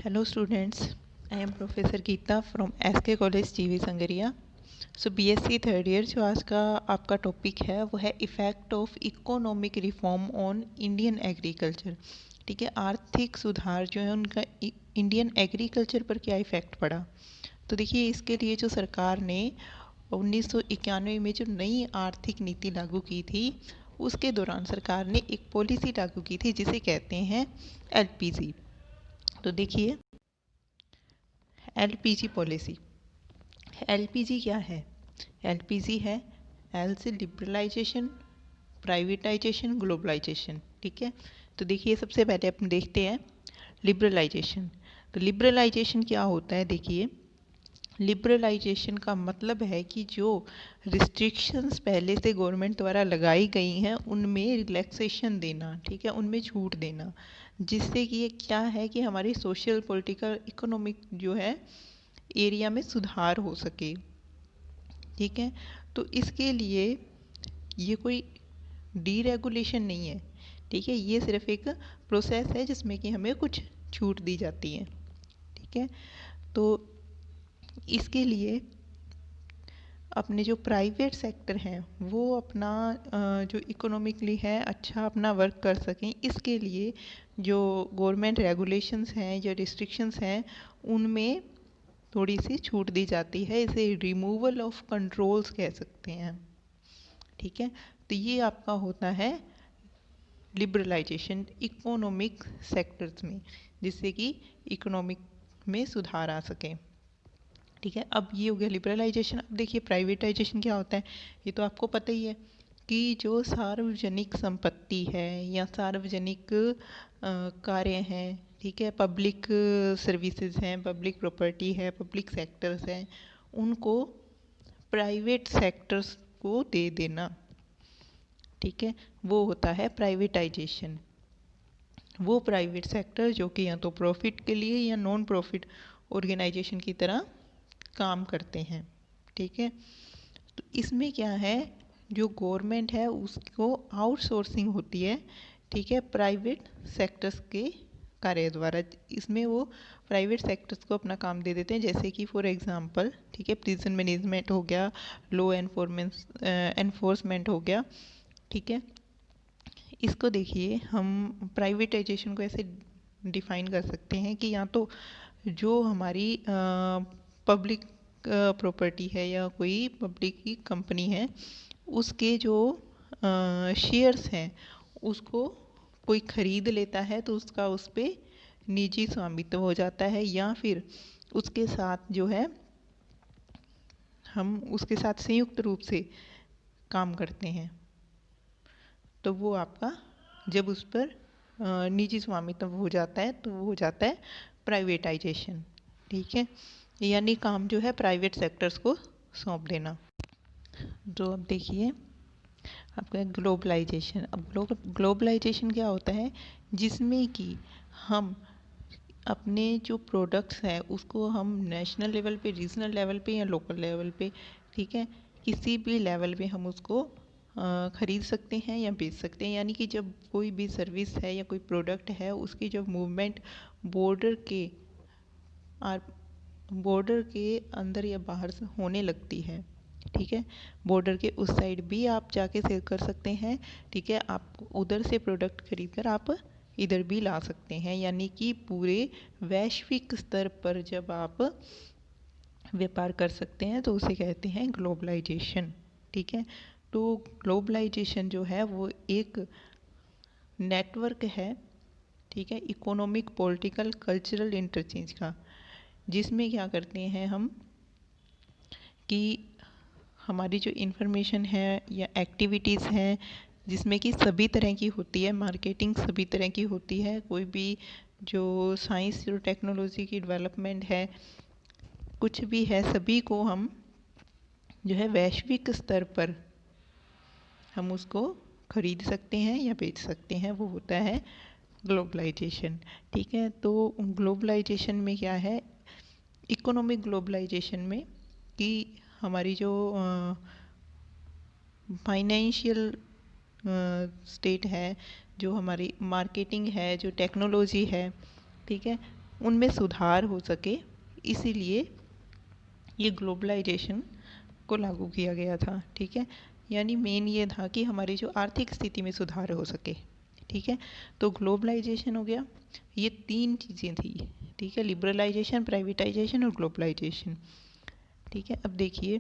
Hello students, I am Professor Geeta from SK College GV Sangaria. BSc third year जो आज का आपका topic है वो है effect of economic reform on Indian agriculture. ठीक है, आर्थिक सुधार जो है उनका इंडियन एग्रीकल्चर पर क्या इफ़ेक्ट पड़ा। तो देखिए, इसके लिए जो सरकार ने 1991 में जो नई आर्थिक नीति लागू की थी, उसके दौरान सरकार ने एक पॉलिसी लागू की थी जिसे कहते हैं एलपीजी। तो देखिए, एलपीजी पॉलिसी, एलपीजी क्या है? एलपीजी है एल से लिबरलाइजेशन, प्राइवेटाइजेशन, ग्लोबलाइजेशन। ठीक है, तो देखिए सबसे पहले अपन देखते हैं लिबरलाइजेशन। तो लिबरलाइजेशन क्या होता है? देखिए, लिबरलाइजेशन का मतलब है कि जो रिस्ट्रिक्शंस पहले से गवर्नमेंट द्वारा लगाई गई हैं उनमें रिलैक्सेशन देना। ठीक है, उनमें छूट देना, जिससे कि ये क्या है कि हमारी सोशल, पॉलिटिकल, इकोनॉमिक जो है एरिया में सुधार हो सके। ठीक है, तो इसके लिए ये कोई डीरेगुलेशन नहीं है। ठीक है, ये सिर्फ एक प्रोसेस है जिसमें कि हमें कुछ छूट दी जाती है। ठीक है, तो इसके लिए अपने जो प्राइवेट सेक्टर हैं वो अपना जो इकोनॉमिकली है अच्छा अपना वर्क कर सकें, इसके लिए जो गवर्नमेंट रेगुलेशंस हैं या रिस्ट्रिक्शंस हैं उनमें थोड़ी सी छूट दी जाती है। इसे रिमूवल ऑफ कंट्रोल्स कह सकते हैं। ठीक है, तो ये आपका होता है लिबरलाइजेशन इकोनॉमिक सेक्टर्स में, जिससे कि इकोनॉमिक में सुधार आ सके। ठीक है, अब ये हो गया लिबरलाइजेशन। अब देखिए प्राइवेटाइजेशन क्या होता है, ये तो आपको पता ही है कि जो सार्वजनिक संपत्ति है या सार्वजनिक कार्य हैं, ठीक है, पब्लिक सर्विसेज हैं, पब्लिक प्रॉपर्टी है, पब्लिक सेक्टर्स हैं, उनको प्राइवेट सेक्टर्स को दे देना। ठीक है, वो होता है प्राइवेटाइजेशन। वो प्राइवेट सेक्टर जो कि या तो प्रॉफिट के लिए या नॉन प्रॉफिट ऑर्गेनाइजेशन की तरह काम करते हैं। ठीक है, तो इसमें क्या है, जो गवर्नमेंट है उसको आउटसोर्सिंग होती है। ठीक है, प्राइवेट सेक्टर्स के कार्य द्वारा इसमें वो प्राइवेट सेक्टर्स को अपना काम दे देते हैं। जैसे कि फॉर एग्जांपल, ठीक है, प्रिजन मैनेजमेंट हो गया, लॉ एनफोर्समेंट हो गया। ठीक है, इसको देखिए हम प्राइवेटाइजेशन को ऐसे डिफाइन कर सकते हैं कि या तो जो हमारी पब्लिक प्रॉपर्टी है या कोई पब्लिक की कंपनी है, उसके जो शेयर्स हैं उसको कोई खरीद लेता है तो उसका उस पर निजी स्वामित्व हो जाता है, या फिर उसके साथ जो है हम उसके साथ संयुक्त रूप से काम करते हैं, तो वो आपका जब उस पर निजी स्वामित्व हो जाता है तो वो हो जाता है प्राइवेटाइजेशन। ठीक है, यानी काम जो है प्राइवेट सेक्टर्स को सौंप देना। तो अब देखिए आपका ग्लोबलाइजेशन। अब ग्लोबलाइजेशन क्या होता है, जिसमें कि हम अपने जो प्रोडक्ट्स हैं उसको हम नेशनल लेवल पे, रीजनल लेवल पे या लोकल लेवल पे, ठीक है, किसी भी लेवल पे हम उसको ख़रीद सकते हैं या बेच सकते हैं। यानी कि जब कोई भी सर्विस है या कोई प्रोडक्ट है उसकी जब मूवमेंट बॉर्डर के बॉर्डर के अंदर या बाहर से होने लगती है, ठीक है, बॉर्डर के उस साइड भी आप जाके सेल कर सकते हैं। ठीक है, आप उधर से प्रोडक्ट खरीद कर आप इधर भी ला सकते हैं। यानी कि पूरे वैश्विक स्तर पर जब आप व्यापार कर सकते हैं तो उसे कहते हैं ग्लोबलाइजेशन। ठीक है, तो ग्लोबलाइजेशन जो है वो एक नेटवर्क है, ठीक है, इकोनॉमिक, पॉलिटिकल, कल्चरल इंटरचेंज का, जिसमें क्या करते हैं हम कि हमारी जो इन्फॉर्मेशन है या एक्टिविटीज़ हैं जिसमें कि सभी तरह की होती है, मार्केटिंग सभी तरह की होती है, कोई भी जो साइंस और टेक्नोलॉजी की डेवलपमेंट है, कुछ भी है, सभी को हम जो है वैश्विक स्तर पर हम उसको खरीद सकते हैं या बेच सकते हैं, वो होता है ग्लोबलाइजेशन। ठीक है, तो ग्लोबलाइजेशन में क्या है, इकोनॉमिक ग्लोबलाइजेशन में कि हमारी जो फाइनेंशियल स्टेट है, जो हमारी मार्केटिंग है, जो टेक्नोलॉजी है, ठीक है, उनमें सुधार हो सके, इसीलिए ये ग्लोबलाइजेशन को लागू किया गया था। ठीक है, यानी मेन ये था कि हमारी जो आर्थिक स्थिति में सुधार हो सके। ठीक है, तो ग्लोबलाइजेशन हो गया, ये तीन चीज़ें थी। ठीक है, लिबरलाइजेशन, प्राइवेटाइजेशन और ग्लोबलाइजेशन। ठीक है, अब देखिए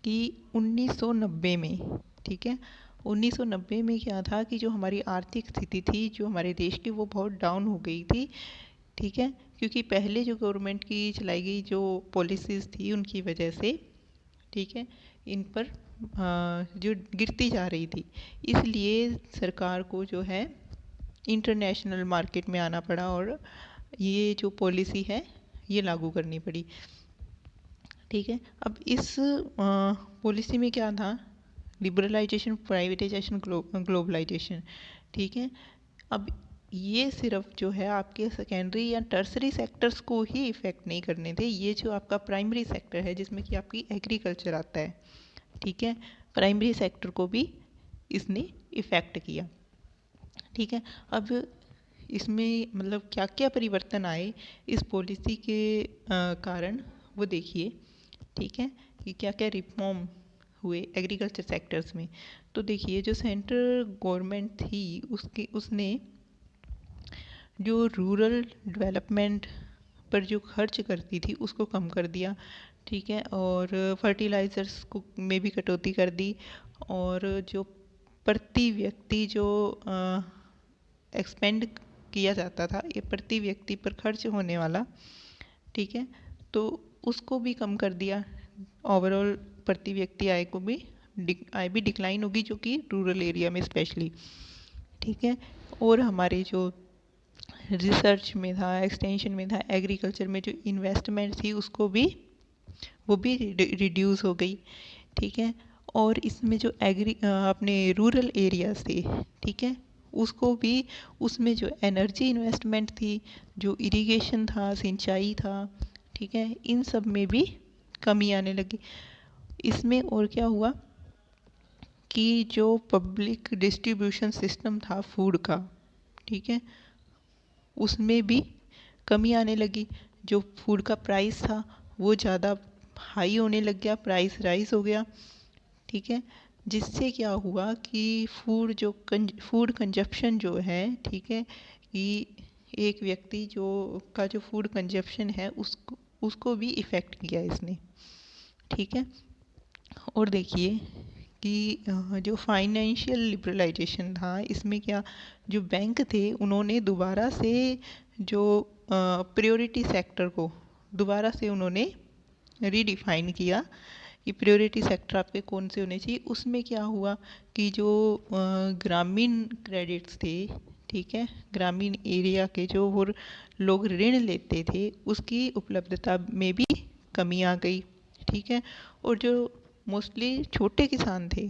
कि 1990 में, ठीक है, 1990 में क्या था कि जो हमारी आर्थिक स्थिति थी जो हमारे देश की, वो बहुत डाउन हो गई थी। ठीक है, क्योंकि पहले जो गवर्नमेंट की चलाई गई जो पॉलिसीज़ थी उनकी वजह से, ठीक है, इन पर जो गिरती जा रही थी, इसलिए सरकार को जो है इंटरनेशनल मार्केट में आना पड़ा और ये जो पॉलिसी है ये लागू करनी पड़ी। ठीक है, अब इस पॉलिसी में क्या था, लिबरलाइजेशन, प्राइवेटाइजेशन, ग्लोबलाइजेशन। ठीक है, अब ये सिर्फ जो है आपके सेकेंडरी या टर्सरी सेक्टर्स को ही इफ़ेक्ट नहीं करने थे, ये जो आपका प्राइमरी सेक्टर है जिसमें कि आपकी एग्रीकल्चर आता है, ठीक है, प्राइमरी सेक्टर को भी इसने इफ़ेक्ट किया। ठीक है, अब इसमें मतलब क्या क्या परिवर्तन आए इस पॉलिसी के कारण, वो देखिए। ठीक है, कि क्या क्या रिफॉर्म हुए एग्रीकल्चर सेक्टर्स में। तो देखिए, जो सेंट्रल गवर्नमेंट थी उसने जो रूरल डेवलपमेंट पर जो खर्च करती थी उसको कम कर दिया। ठीक है, और फर्टिलाइज़र्स को में भी कटौती कर दी, और जो प्रति व्यक्ति जो एक्सपेंड किया जाता था, ये प्रति व्यक्ति पर खर्च होने वाला, ठीक है, तो उसको भी कम कर दिया। ओवरऑल प्रति व्यक्ति आय को भी आय भी डिक्लाइन होगी, जो कि रूरल एरिया में स्पेशली। ठीक है, और हमारे जो रिसर्च में था, एक्सटेंशन में था, एग्रीकल्चर में जो इन्वेस्टमेंट थी उसको भी, वो भी रिड्यूस हो गई। ठीक है, और इसमें जो अपने रूरल एरियाज थे, ठीक है, उसको भी, उसमें जो एनर्जी इन्वेस्टमेंट थी, जो इरिगेशन था, सिंचाई था, ठीक है, इन सब में भी कमी आने लगी। इसमें और क्या हुआ कि जो पब्लिक डिस्ट्रीब्यूशन सिस्टम था फूड का, ठीक है, उसमें भी कमी आने लगी। जो फूड का प्राइस था वो ज़्यादा हाई होने लग गया, प्राइस राइज हो गया। ठीक है, जिससे क्या हुआ कि फूड कंजप्शन जो है, ठीक है, कि एक व्यक्ति जो फूड कंजप्शन है उसको भी इफ़ेक्ट किया इसने। ठीक है, और देखिए कि जो फाइनेंशियल लिबरलाइजेशन था, इसमें क्या, जो बैंक थे उन्होंने दोबारा से जो प्रायोरिटी सेक्टर को दोबारा से उन्होंने रीडिफाइन किया कि प्रायोरिटी सेक्टर आपके कौन से होने चाहिए। उसमें क्या हुआ कि जो ग्रामीण क्रेडिट्स थे, ठीक है, ग्रामीण एरिया के जो वो लोग ऋण लेते थे उसकी उपलब्धता में भी कमी आ गई। ठीक है, और जो मोस्टली छोटे किसान थे,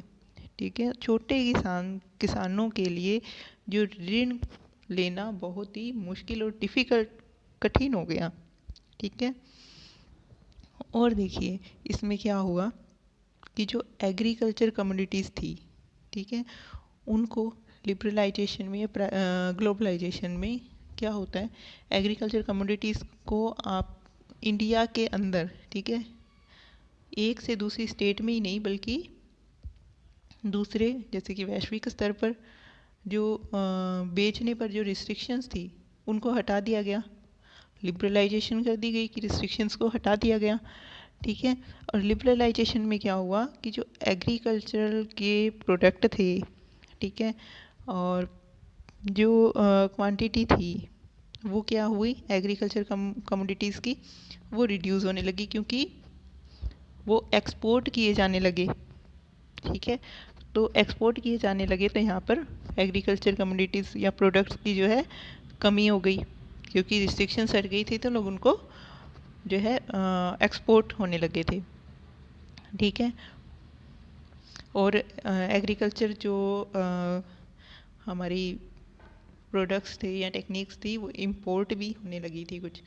ठीक है, छोटे किसानों के लिए जो ऋण लेना बहुत ही मुश्किल और डिफ़िकल्ट, कठिन हो गया। ठीक है, और देखिए इसमें क्या हुआ कि जो एग्रीकल्चर कम्युनिटीज़ थी, ठीक है, उनको लिबरलाइजेशन में, ग्लोबलाइजेशन में क्या होता है, एग्रीकल्चर कम्युनिटीज़ को आप इंडिया के अंदर, ठीक है, एक से दूसरी स्टेट में ही नहीं बल्कि दूसरे, जैसे कि वैश्विक स्तर पर जो बेचने पर जो रिस्ट्रिक्शंस थी उनको हटा दिया गया, लिबरलाइजेशन कर दी गई कि रिस्ट्रिक्शंस को हटा दिया गया। ठीक है, और लिबरलाइजेशन में क्या हुआ कि जो एग्रीकल्चरल के प्रोडक्ट थे, ठीक है, और जो क्वांटिटी थी वो क्या हुई एग्रीकल्चर कमोडिटीज़ की, वो रिड्यूस होने लगी क्योंकि वो एक्सपोर्ट किए जाने लगे। ठीक है, तो एक्सपोर्ट किए जाने लगे तो यहाँ पर एग्रीकल्चर कमोडिटीज़ या प्रोडक्ट्स की जो है कमी हो गई, क्योंकि रिस्ट्रिक्शंस हट गई थी तो लोग उनको जो है एक्सपोर्ट होने लगे थे। ठीक है, और एग्रीकल्चर जो हमारी प्रोडक्ट्स थे या टेक्निक्स थी वो इंपोर्ट भी होने लगी थी कुछ।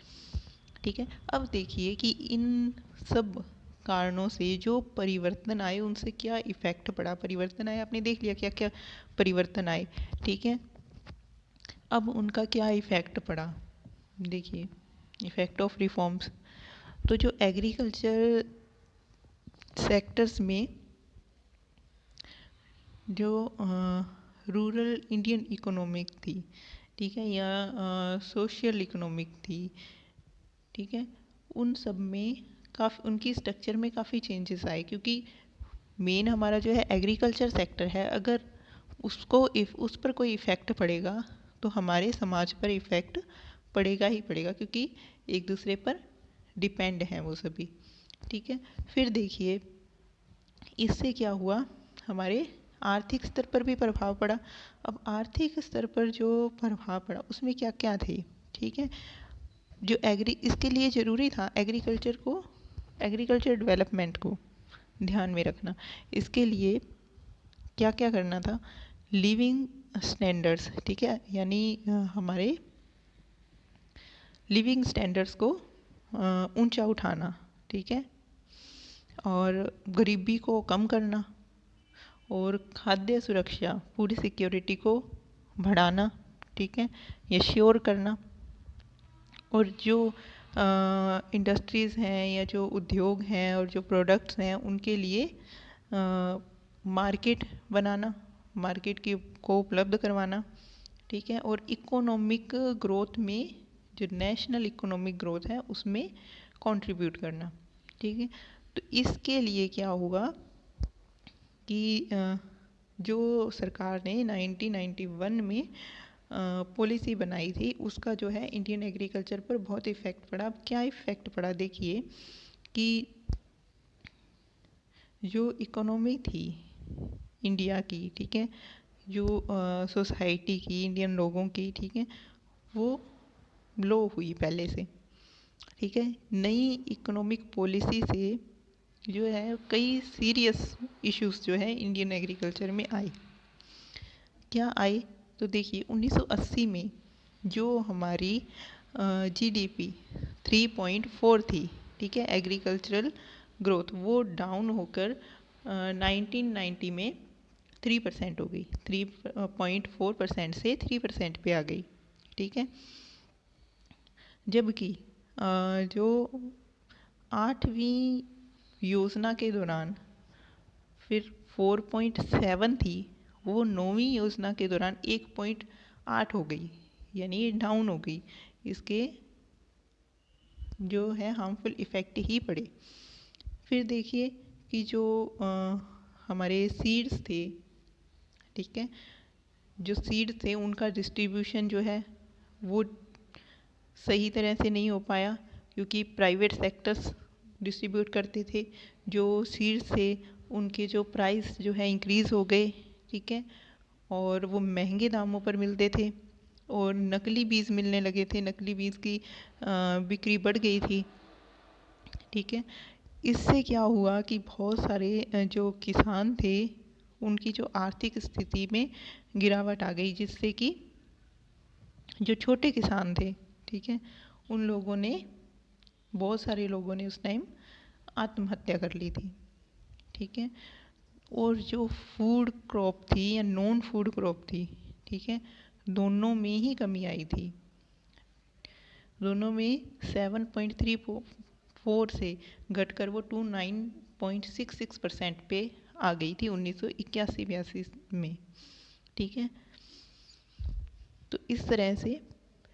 ठीक है, अब देखिए कि इन सब कारणों से जो परिवर्तन आए उनसे क्या इफ़ेक्ट पड़ा। परिवर्तन आए, आपने देख लिया क्या क्या परिवर्तन आए। ठीक है, अब उनका क्या इफ़ेक्ट पड़ा देखिए इफेक्ट ऑफ रिफॉर्म्स, तो जो एग्रीकल्चर सेक्टर्स में जो रूरल इंडियन इकोनॉमिक थी, ठीक है, या सोशल इकोनॉमिक थी, ठीक है, उन सब में काफ़ी उनकी स्ट्रक्चर में काफ़ी चेंजेस आए, क्योंकि मेन हमारा जो है एग्रीकल्चर सेक्टर है, अगर उसको उस पर कोई इफ़ेक्ट पड़ेगा तो हमारे समाज पर इफ़ेक्ट पड़ेगा ही पड़ेगा, क्योंकि एक दूसरे पर डिपेंड हैं वो सभी, ठीक है। फिर देखिए इससे क्या हुआ, हमारे आर्थिक स्तर पर भी प्रभाव पड़ा। अब आर्थिक स्तर पर जो प्रभाव पड़ा उसमें क्या क्या थे, ठीक है, जो इसके लिए ज़रूरी था एग्रीकल्चर डेवलपमेंट को ध्यान में रखना। इसके लिए क्या क्या करना था, लिविंग स्टैंडर्ड्स, ठीक है, यानी हमारे लिविंग स्टैंडर्ड्स को ऊंचा उठाना, ठीक है, और गरीबी को कम करना, और खाद्य सुरक्षा फूड सिक्योरिटी को बढ़ाना, ठीक है, ये श्योर करना, और जो इंडस्ट्रीज़ हैं या जो उद्योग हैं और जो प्रोडक्ट्स हैं उनके लिए मार्केट बनाना, मार्केट की को उपलब्ध करवाना, ठीक है, और इकोनॉमिक ग्रोथ में जो नेशनल इकोनॉमिक ग्रोथ है उसमें कंट्रीब्यूट करना, ठीक है। तो इसके लिए क्या होगा कि जो सरकार ने 1991 में पॉलिसी बनाई थी उसका जो है इंडियन एग्रीकल्चर पर बहुत इफ़ेक्ट पड़ा। अब क्या इफ़ेक्ट पड़ा, देखिए कि जो इकोनॉमी थी इंडिया की, ठीक है, जो सोसाइटी की इंडियन लोगों की, ठीक है, वो लो हुई पहले से, ठीक है। नई इकोनॉमिक पॉलिसी से जो है कई सीरियस इश्यूज जो है इंडियन एग्रीकल्चर में आए। क्या आए, तो देखिए 1980 में जो हमारी जीडीपी 3.4 थी, ठीक है, एग्रीकल्चरल ग्रोथ, वो डाउन होकर 1990 में 3% हो गई, 3.4% से 3% पे आ गई, ठीक है। जबकि जो 8वीं योजना के दौरान फिर 4.7 थी, वो 9वीं योजना के दौरान 1.8 हो गई, यानी डाउन हो गई। इसके जो है हार्मफुल इफ़ेक्ट ही पड़े। फिर देखिए कि जो हमारे सीड्स थे, ठीक है, जो सीड्स थे उनका डिस्ट्रीब्यूशन जो है वो सही तरह से नहीं हो पाया, क्योंकि प्राइवेट सेक्टर्स डिस्ट्रीब्यूट करते थे। जो सीड्स थे उनके जो प्राइस जो है इंक्रीज़ हो गए, ठीक है, और वो महंगे दामों पर मिलते थे, और नकली बीज मिलने लगे थे, नकली बीज की बिक्री बढ़ गई थी, ठीक है। इससे क्या हुआ कि बहुत सारे जो किसान थे उनकी जो आर्थिक स्थिति में गिरावट आ गई, जिससे कि जो छोटे किसान थे, ठीक है, उन लोगों ने, बहुत सारे लोगों ने उस टाइम आत्महत्या कर ली थी, ठीक है। और जो फूड क्रॉप थी या नॉन फूड क्रॉप थी, ठीक है, दोनों में ही कमी आई थी। दोनों में 7.34 से घटकर वो 29.66% पे आ गई थी 1981-82 में, ठीक है। तो इस तरह से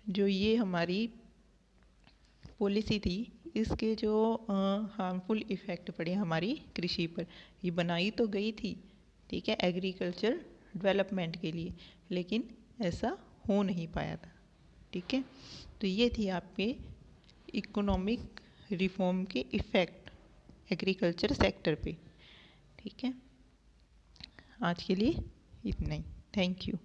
जो ये हमारी पॉलिसी थी, इसके जो हार्मफुल इफ़ेक्ट पड़े हमारी कृषि पर, ये बनाई तो गई थी, ठीक है, एग्रीकल्चर डेवलपमेंट के लिए, लेकिन ऐसा हो नहीं पाया था, ठीक है। तो ये थी आपके इकोनॉमिक रिफॉर्म के इफ़ेक्ट एग्रीकल्चर सेक्टर पे, ठीक है। आज के लिए इतना ही, थैंक यू।